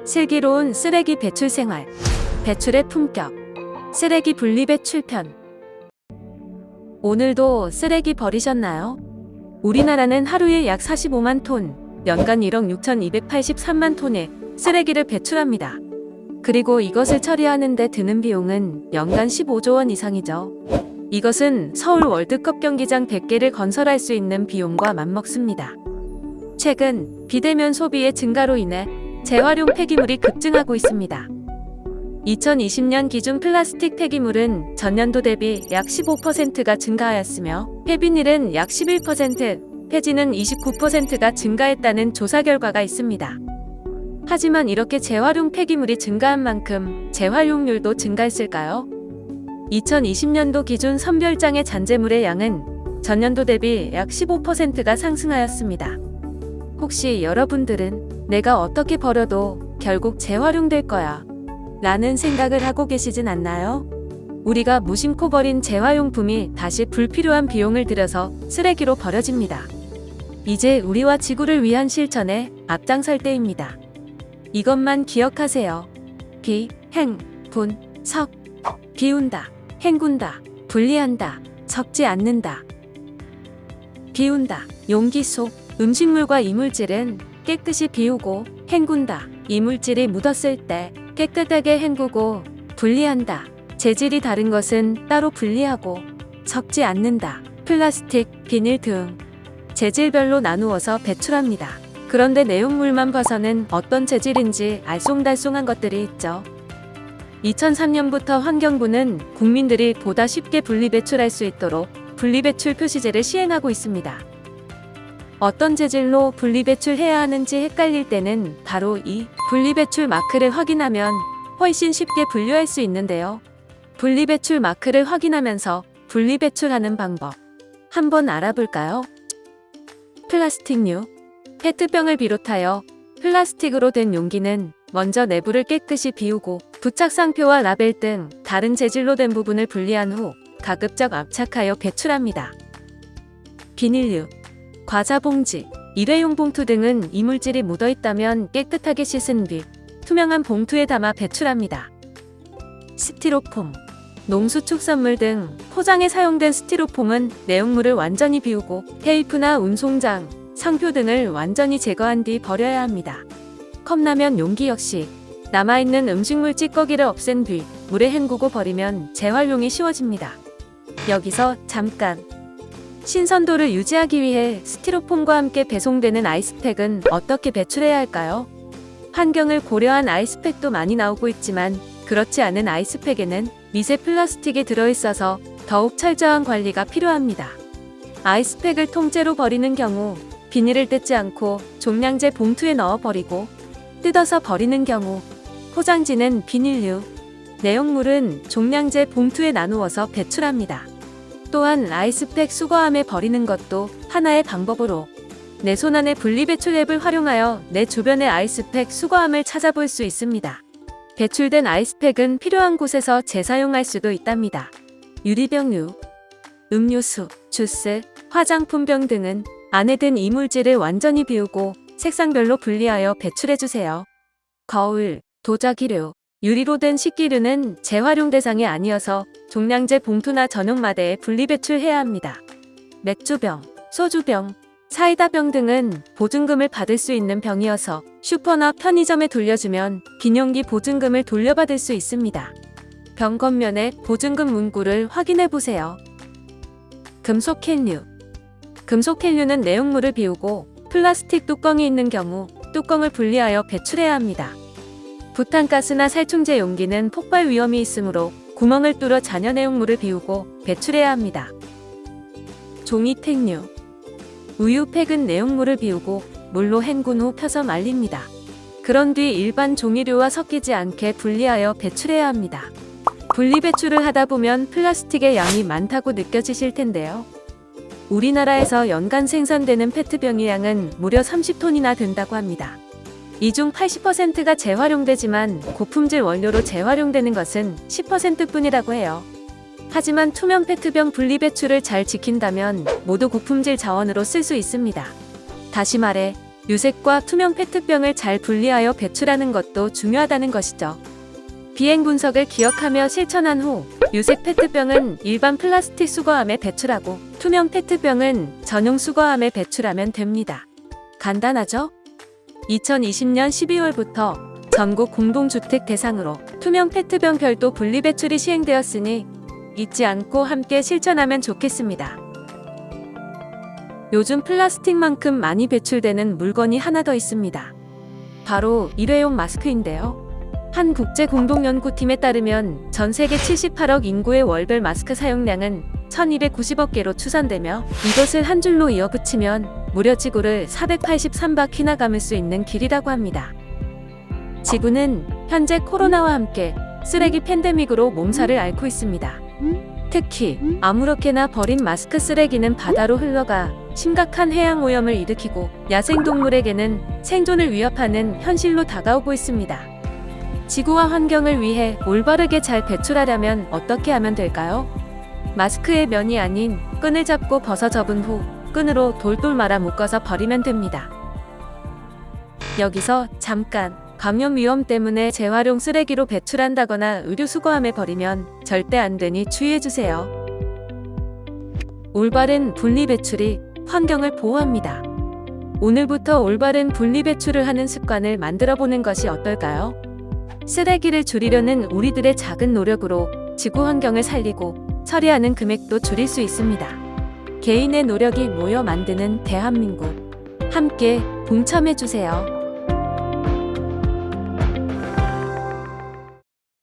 슬기로운 쓰레기 배출 생활, 배출의 품격, 쓰레기 분리 배출편. 오늘도 쓰레기 버리셨나요? 우리나라는 하루에 약 45만 톤, 연간 1억 6,283만 톤의 쓰레기를 배출합니다. 그리고 이것을 처리하는 데 드는 비용은 연간 15조 원 이상이죠. 이것은 서울 월드컵 경기장 100개를 건설할 수 있는 비용과 맞먹습니다. 최근 비대면 소비의 증가로 인해 재활용 폐기물이 급증하고 있습니다. 2020년 기준 플라스틱 폐기물은 전년도 대비 약 15%가 증가하였으며 폐비닐은 약 11%, 폐지는 29%가 증가했다는 조사 결과가 있습니다. 하지만 이렇게 재활용 폐기물이 증가한 만큼 재활용률도 증가했을까요? 2020년도 기준 선별장의 잔재물의 양은 전년도 대비 약 15%가 상승하였습니다. 혹시 여러분들은 내가 어떻게 버려도 결국 재활용될 거야 라는 생각을 하고 계시진 않나요? 우리가 무심코 버린 재활용품이 다시 불필요한 비용을 들여서 쓰레기로 버려집니다. 이제 우리와 지구를 위한 실천에 앞장설 때입니다. 이것만 기억하세요. 비, 행, 분, 석. 비운다, 헹군다, 분리한다, 섞지 않는다. 비운다. 용기 속 음식물과 이물질은 깨끗이 비우고 헹군다. 이물질이 묻었을 때 깨끗하게 헹구고 분리한다. 재질이 다른 것은 따로 분리하고 섞지 않는다. 플라스틱, 비닐 등 재질별로 나누어서 배출합니다. 그런데 내용물만 봐서는 어떤 재질인지 알쏭달쏭한 것들이 있죠. 2003년부터 환경부는 국민들이 보다 쉽게 분리배출할 수 있도록 분리배출 표시제를 시행하고 있습니다. 어떤 재질로 분리배출해야 하는지 헷갈릴 때는 바로 이 분리배출 마크를 확인하면 훨씬 쉽게 분류할 수 있는데요. 분리배출 마크를 확인하면서 분리배출하는 방법 한번 알아볼까요? 플라스틱류, 페트병을 비롯하여 플라스틱으로 된 용기는 먼저 내부를 깨끗이 비우고 부착상표와 라벨 등 다른 재질로 된 부분을 분리한 후 가급적 압착하여 배출합니다. 비닐류, 과자 봉지, 일회용 봉투 등은 이물질이 묻어있다면 깨끗하게 씻은 뒤 투명한 봉투에 담아 배출합니다. 스티로폼, 농수축산물 등 포장에 사용된 스티로폼은 내용물을 완전히 비우고 테이프나 운송장, 상표 등을 완전히 제거한 뒤 버려야 합니다. 컵라면 용기 역시 남아있는 음식물 찌꺼기를 없앤 뒤 물에 헹구고 버리면 재활용이 쉬워집니다. 여기서 잠깐! 신선도를 유지하기 위해 스티로폼과 함께 배송되는 아이스팩은 어떻게 배출해야 할까요? 환경을 고려한 아이스팩도 많이 나오고 있지만 그렇지 않은 아이스팩에는 미세 플라스틱이 들어있어서 더욱 철저한 관리가 필요합니다. 아이스팩을 통째로 버리는 경우 비닐을 뜯지 않고 종량제 봉투에 넣어 버리고 뜯어서 버리는 경우 포장지는 비닐류, 내용물은 종량제 봉투에 나누어서 배출합니다. 또한 아이스팩 수거함에 버리는 것도 하나의 방법으로 내 손안의 분리배출 앱을 활용하여 내 주변의 아이스팩 수거함을 찾아볼 수 있습니다. 배출된 아이스팩은 필요한 곳에서 재사용할 수도 있답니다. 유리병류, 음료수, 주스, 화장품병 등은 안에 든 이물질을 완전히 비우고 색상별로 분리하여 배출해주세요. 거울, 도자기류, 유리로 된 식기류는 재활용 대상이 아니어서 종량제 봉투나 전용 마대에 분리배출해야 합니다. 맥주병, 소주병, 사이다병 등은 보증금을 받을 수 있는 병이어서 슈퍼나 편의점에 돌려주면 빈용기 보증금을 돌려받을 수 있습니다. 병 겉면에 보증금 문구를 확인해보세요. 금속 캔류, 금속 캔류는 내용물을 비우고 플라스틱 뚜껑이 있는 경우 뚜껑을 분리하여 배출해야 합니다. 부탄가스나 살충제 용기는 폭발 위험이 있으므로 구멍을 뚫어 잔여 내용물을 비우고 배출해야 합니다. 종이팩류, 우유팩은 내용물을 비우고 물로 헹군 후 펴서 말립니다. 그런 뒤 일반 종이류와 섞이지 않게 분리하여 배출해야 합니다. 분리배출을 하다 보면 플라스틱의 양이 많다고 느껴지실 텐데요. 우리나라에서 연간 생산되는 페트병의 양은 무려 30톤이나 된다고 합니다. 이 중 80%가 재활용되지만 고품질 원료로 재활용되는 것은 10%뿐이라고 해요. 하지만 투명 페트병 분리배출을 잘 지킨다면 모두 고품질 자원으로 쓸 수 있습니다. 다시 말해 유색과 투명 페트병을 잘 분리하여 배출하는 것도 중요하다는 것이죠. 비행 분석을 기억하며 실천한 후 유색 페트병은 일반 플라스틱 수거함에 배출하고 투명 페트병은 전용 수거함에 배출하면 됩니다. 간단하죠? 2020년 12월부터 전국 공동주택 대상으로 투명 페트병 별도 분리 배출이 시행되었으니 잊지 않고 함께 실천하면 좋겠습니다. 요즘 플라스틱만큼 많이 배출되는 물건이 하나 더 있습니다. 바로 일회용 마스크인데요. 한 국제공동연구팀에 따르면 전 세계 78억 인구의 월별 마스크 사용량은 1290억 개로 추산되며 이것을 한 줄로 이어붙이면 무려 지구를 483바퀴나 감을 수 있는 길이라고 합니다. 지구는 현재 코로나와 함께 쓰레기 팬데믹으로 몸살을 앓고 있습니다. 특히 아무렇게나 버린 마스크 쓰레기는 바다로 흘러가 심각한 해양 오염을 일으키고 야생동물에게는 생존을 위협하는 현실로 다가오고 있습니다. 지구와 환경을 위해 올바르게 잘 배출하려면 어떻게 하면 될까요? 마스크의 면이 아닌 끈을 잡고 벗어 접은 후 끈으로 돌돌 말아 묶어서 버리면 됩니다. 여기서 잠깐, 감염 위험 때문에 재활용 쓰레기로 배출한다거나 의류 수거함에 버리면 절대 안 되니 주의해주세요. 올바른 분리 배출이 환경을 보호합니다. 오늘부터 올바른 분리 배출을 하는 습관을 만들어 보는 것이 어떨까요? 쓰레기를 줄이려는 우리들의 작은 노력으로 지구 환경을 살리고 처리하는 금액도 줄일 수 있습니다. 개인의 노력이 모여 만드는 대한민국. 함께 동참해주세요.